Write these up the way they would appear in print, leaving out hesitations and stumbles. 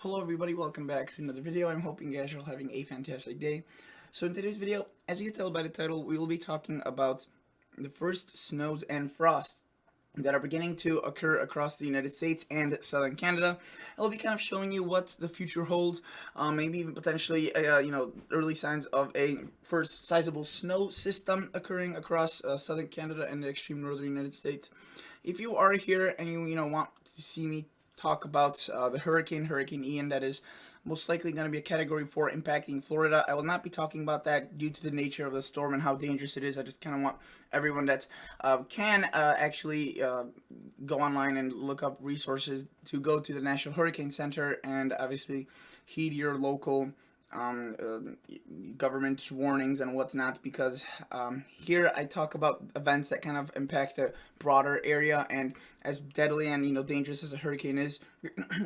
Hello everybody, welcome back to another video. I'm hoping you guys are all having a fantastic day. So in today's video, as you can tell by the title, we will be talking about the first snows and frosts that are beginning to occur across the United States and southern Canada. I'll be kind of showing you what the future holds, maybe even potentially, early signs of a first sizable snow system occurring across southern Canada and the extreme northern United States. If you are here and you want to see me talk about the Hurricane Ian, that is most likely going to be a Category 4 impacting Florida. I will not be talking about that due to the nature of the storm and how dangerous it is. I just kind of want everyone that can actually go online and look up resources to go to the National Hurricane Center and obviously heed your local government warnings and what's not, because here I talk about events that kind of impact a broader area, and as deadly and dangerous as a hurricane is,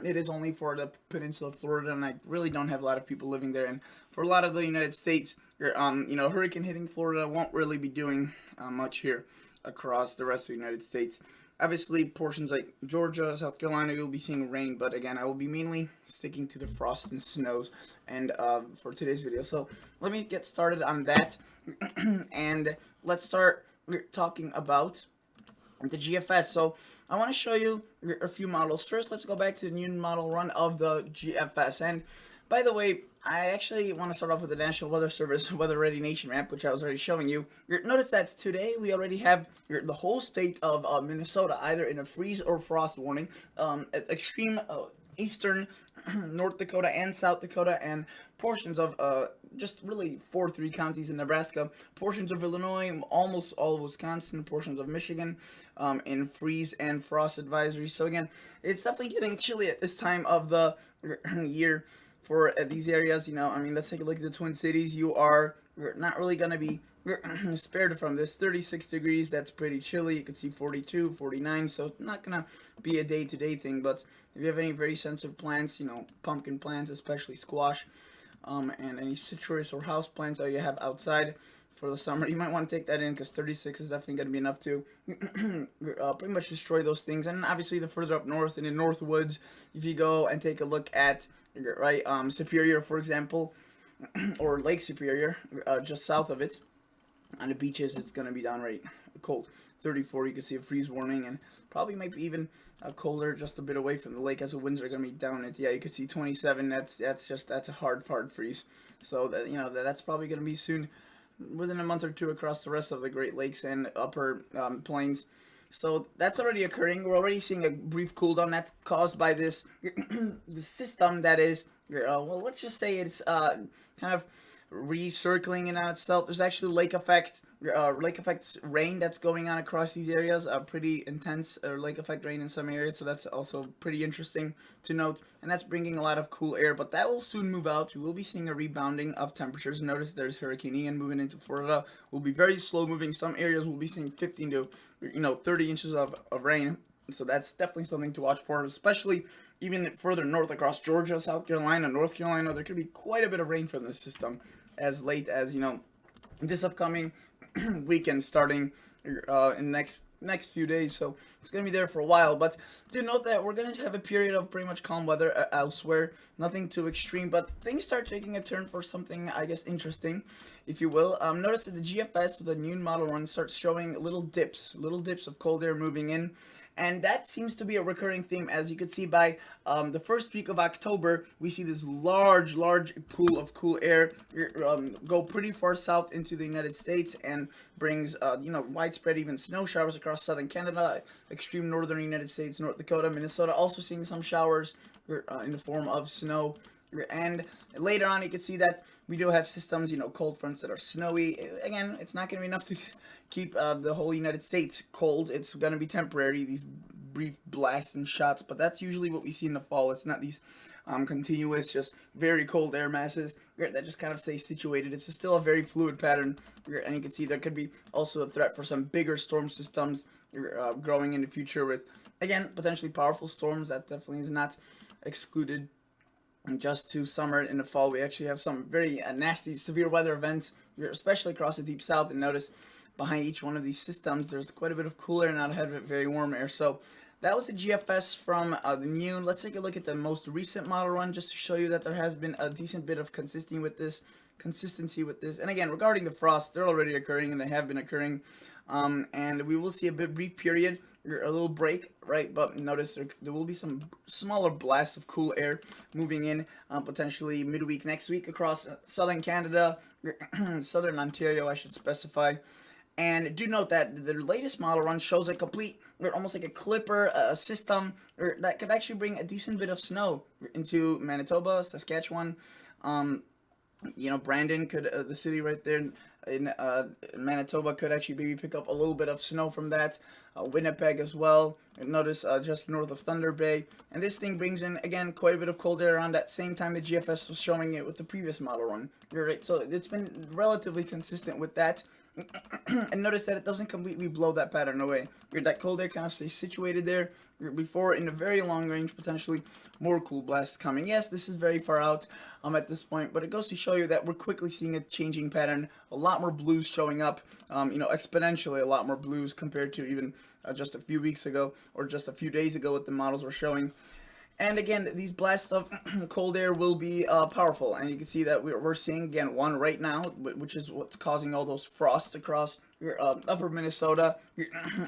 it is only for the peninsula of Florida, and I really don't have a lot of people living there. And for a lot of the United States, hurricane hitting Florida won't really be doing much here across the rest of the United States. Obviously, portions like Georgia, South Carolina, you'll be seeing rain, but again, I will be mainly sticking to the frost and snows and for today's video. So let me get started on that, and let's start talking about the GFS. So I want to show you a few models. First, let's go back to the new model run of the GFS. And by the way, I actually want to start off with the National Weather Service Weather Ready Nation map, which I was already showing you. Notice that today we already have the whole state of Minnesota either in a freeze or frost warning. Extreme eastern North Dakota and South Dakota, and portions of just really 3 counties in Nebraska, portions of Illinois, almost all of Wisconsin, portions of Michigan in freeze and frost advisories. So again, it's definitely getting chilly at this time of the year for these areas. Let's take a look at the Twin Cities. You are not really going to be spared from this. 36 degrees, that's pretty chilly. You can see 42, 49, so not going to be a day-to-day thing. But if you have any very sensitive plants, pumpkin plants, especially squash, and any citrus or house plants that you have outside for the summer, you might want to take that in, because 36 is definitely going to be enough to pretty much destroy those things. And obviously the further up north, in the North Woods, if you go and take a look at Superior, for example, or Lake Superior, just south of it, on the beaches, it's going to be downright cold. 34, you can see a freeze warning, and probably might be even colder just a bit away from the lake, as the winds are going to be down it. Yeah, you can see 27. That's a hard freeze. So that's probably going to be soon, within a month or two, across the rest of the Great Lakes and upper plains. So that's already occurring. We're already seeing a brief cool down that's caused by this the system that is, well, let's just say it's kind of recircling in on itself. There's actually lake effect rain that's going on across these areas, pretty intense lake effect rain in some areas, so that's also pretty interesting to note, and that's bringing a lot of cool air, but that will soon move out. We will be seeing a rebounding of temperatures. Notice there's Hurricane Ian moving into Florida. Will be very slow moving. Some areas will be seeing 15 to 30 inches of rain, so that's definitely something to watch for, especially even further north across Georgia, South Carolina, North Carolina. There could be quite a bit of rain from this system as late as this upcoming weekend, starting in next few days. So it's going to be there for a while, but do note that we're going to have a period of pretty much calm weather elsewhere. Nothing too extreme, but things start taking a turn for something, I guess, interesting, if you will. Notice that the GFS with the new model run starts showing little dips of cold air moving in. And that seems to be a recurring theme. As you can see, by the first week of October, we see this large pool of cool air go pretty far south into the United States, and brings widespread even snow showers across southern Canada, extreme northern United States, North Dakota, Minnesota, also seeing some showers in the form of snow. And later on, you can see that we do have systems, cold fronts that are snowy. Again, it's not going to be enough to keep the whole United States cold. It's going to be temporary, these brief blasts and shots, but that's usually what we see in the fall. It's not these continuous, just very cold air masses that just kind of stay situated. It's still a very fluid pattern, and you can see there could be also a threat for some bigger storm systems growing in the future with, again, potentially powerful storms. That definitely is not excluded. Just to summer. In the fall, we actually have some very nasty, severe weather events, especially across the deep south. And notice behind each one of these systems, there's quite a bit of cool air, and out ahead of it, very warm air. So that was the GFS from the new. Let's take a look at the most recent model run just to show you that there has been a decent bit of consistency with this. And again, regarding the frost, they're already occurring and they have been occurring. And we will see a brief period, a little break, right? But notice there will be some smaller blasts of cool air moving in potentially midweek next week across southern Canada, southern Ontario, I should specify. And do note that the latest model run shows a complete, or almost like a clipper system, that could actually bring a decent bit of snow into Manitoba, Saskatchewan. Brandon could, the city right there in Manitoba, could actually maybe pick up a little bit of snow from that. Winnipeg as well. Notice just north of Thunder Bay. And this thing brings in, again, quite a bit of cold air around that same time the GFS was showing it with the previous model run. Right? So it's been relatively consistent with that. And notice that it doesn't completely blow that pattern away. That cold air kind of stays situated there before in a very long range, potentially more cool blasts coming. Yes, this is very far out at this point, but it goes to show you that we're quickly seeing a changing pattern. A lot more blues showing up, exponentially a lot more blues compared to even just a few weeks ago or just a few days ago what the models were showing. And again, these blasts of cold air will be powerful, and you can see that we're seeing, again, one right now, which is what's causing all those frosts across upper Minnesota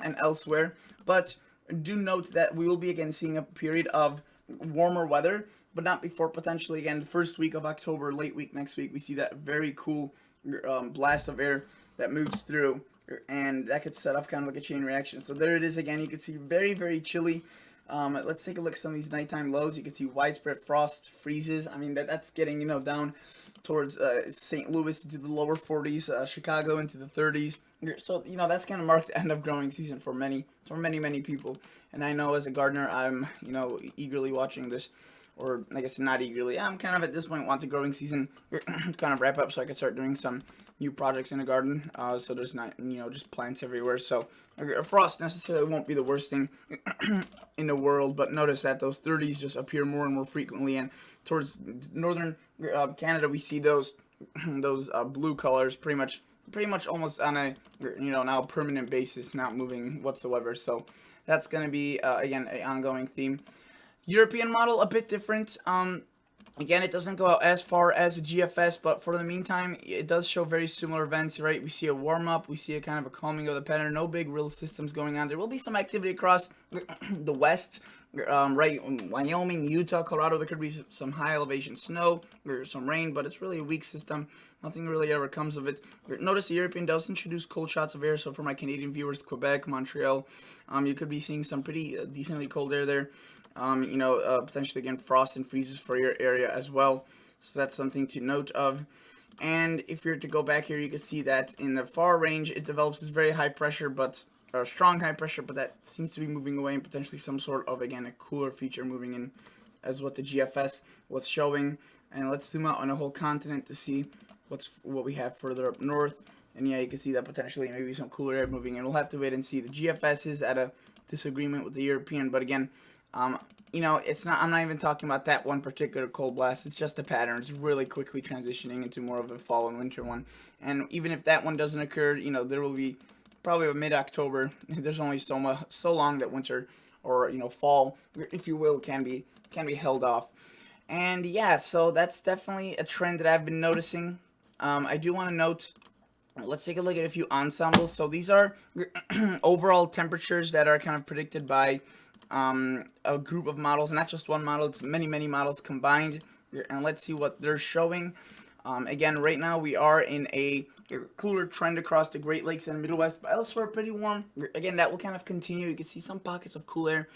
and elsewhere. But do note that we will be, again, seeing a period of warmer weather, but not before potentially, again, the first week of October, late week next week. We see that very cool blast of air that moves through, and that could set off kind of like a chain reaction. So there it is again. You can see very, very chilly. Let's take a look at some of these nighttime lows. You can see widespread frost, freezes. I mean, that's getting, down towards St. Louis into the lower 40s, Chicago into the 30s. So, that's going to mark the end of growing season for many, many people. And I know as a gardener, I'm, eagerly watching this. Or I guess not eagerly. I'm kind of at this point want the growing season kind of wrap up so I can start doing some new projects in the garden. So there's not just plants everywhere. So frost necessarily won't be the worst thing in the world. But notice that those 30s just appear more and more frequently. And towards northern Canada, we see those blue colors pretty much almost on a now permanent basis, not moving whatsoever. So that's going to be again an ongoing theme. European model, a bit different. Again, it doesn't go out as far as the GFS, but for the meantime, it does show very similar events, right? We see a warm-up, we see a kind of a calming of the pattern, no big real systems going on. There will be some activity across the west, right? Wyoming, Utah, Colorado, there could be some high elevation snow or some rain, but it's really a weak system. Nothing really ever comes of it. Notice the European does introduce cold shots of air, so for my Canadian viewers, Quebec, Montreal, you could be seeing some pretty decently cold air there. Potentially, again, frost and freezes for your area as well. So that's something to note of. And if you're to go back here, you can see that in the far range, it develops this very high pressure, strong high pressure, but that seems to be moving away, and potentially some sort of, again, a cooler feature moving in as what the GFS was showing. And let's zoom out on a whole continent to see what we have further up north. And yeah, you can see that potentially maybe some cooler air moving in. We'll have to wait and see. The GFS is at a disagreement with the European, but again, it's not. I'm not even talking about that one particular cold blast. It's just a pattern. It's really quickly transitioning into more of a fall and winter one. And even if that one doesn't occur, there will be probably a mid-October. There's only so long that winter or fall, if you will, can be held off. And yeah, so that's definitely a trend that I've been noticing. I do want to note. Let's take a look at a few ensembles. So these are overall temperatures that are kind of predicted by a group of models, not just one model. It's many models combined, and let's see what they're showing. Again, right now we are in a cooler trend across the Great Lakes and Midwest, but elsewhere pretty warm. Again, that will kind of continue. You can see some pockets of cool air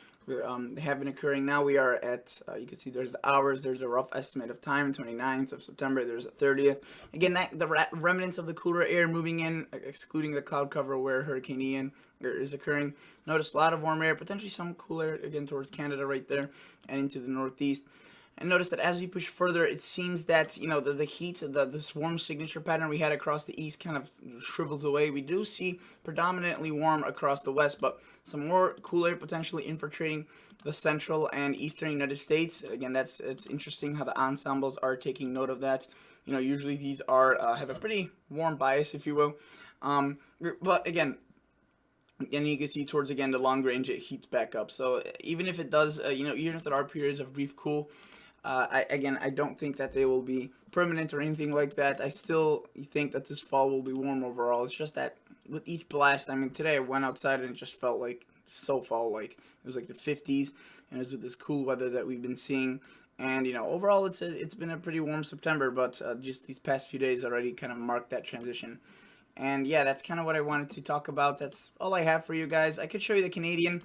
have been occurring. Now we are at, you can see there's the hours, there's a rough estimate of time, 29th of September, there's the 30th. Again, the remnants of the cooler air moving in, excluding the cloud cover where Hurricane Ian is occurring. Notice a lot of warm air, potentially some cool air, again, towards Canada right there and into the northeast. And notice that as we push further, it seems that, the heat, this warm signature pattern we had across the east kind of shrivels away. We do see predominantly warm across the west, but some more cool air potentially infiltrating the central and eastern United States. Again, it's interesting how the ensembles are taking note of that. Usually these are have a pretty warm bias, if you will. But again, and you can see towards again the long range it heats back up. So even if it does, even if there are periods of brief cool, I don't think that they will be permanent or anything like that. I still think that this fall will be warm overall. It's just that with each blast, I mean, today I went outside and it just felt like so fall like. It was like the 50s, and it was with this cool weather that we've been seeing. And overall, it's been a pretty warm September, but just these past few days already kind of marked that transition. And yeah, that's kind of what I wanted to talk about. That's all I have for you guys. I could show you the Canadian.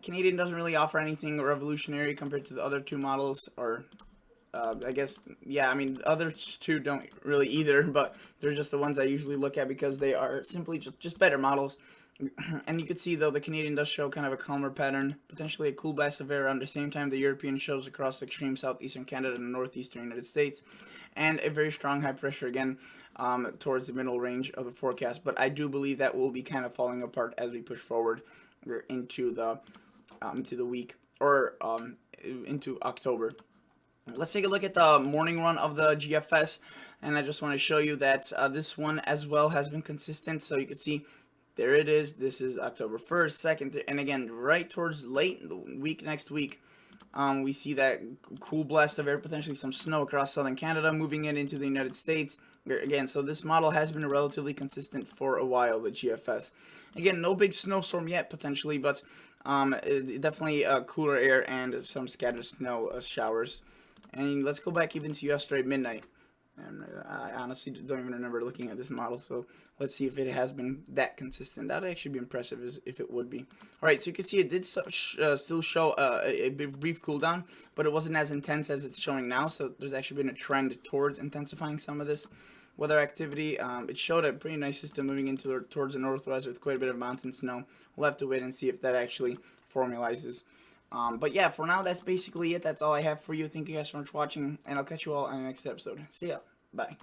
Canadian doesn't really offer anything revolutionary compared to the other two models, or I guess, yeah, I mean, the other two don't really either, but they're just the ones I usually look at because they are simply just better models. And you can see, though, the Canadian does show kind of a calmer pattern, potentially a cool blast of air around the same time the European shows across extreme southeastern Canada and northeastern United States, and a very strong high pressure again towards the middle range of the forecast. But I do believe that will be kind of falling apart as we push forward into the week, or into October. Let's take a look at the morning run of the GFS, and I just want to show you that this one as well has been consistent. So you can see there it is. This is October 1st, 2nd, and again, right towards late week next week, we see that cool blast of air, potentially some snow across southern Canada, moving it into the United States. Again, so this model has been relatively consistent for a while, the GFS. Again, no big snowstorm yet, potentially, but definitely cooler air and some scattered snow showers. And let's go back even to yesterday midnight. And I honestly don't even remember looking at this model, so let's see if it has been that consistent. That would actually be impressive if it would be. Alright, so you can see it did still show a brief cooldown, but it wasn't as intense as it's showing now, so there's actually been a trend towards intensifying some of this weather activity. It showed a pretty nice system moving towards the northwest with quite a bit of mountain snow. We'll have to wait and see if that actually formalizes. But yeah, for now, that's basically it. That's all I have for you. Thank you guys so much for watching, and I'll catch you all on the next episode. See ya. Bye.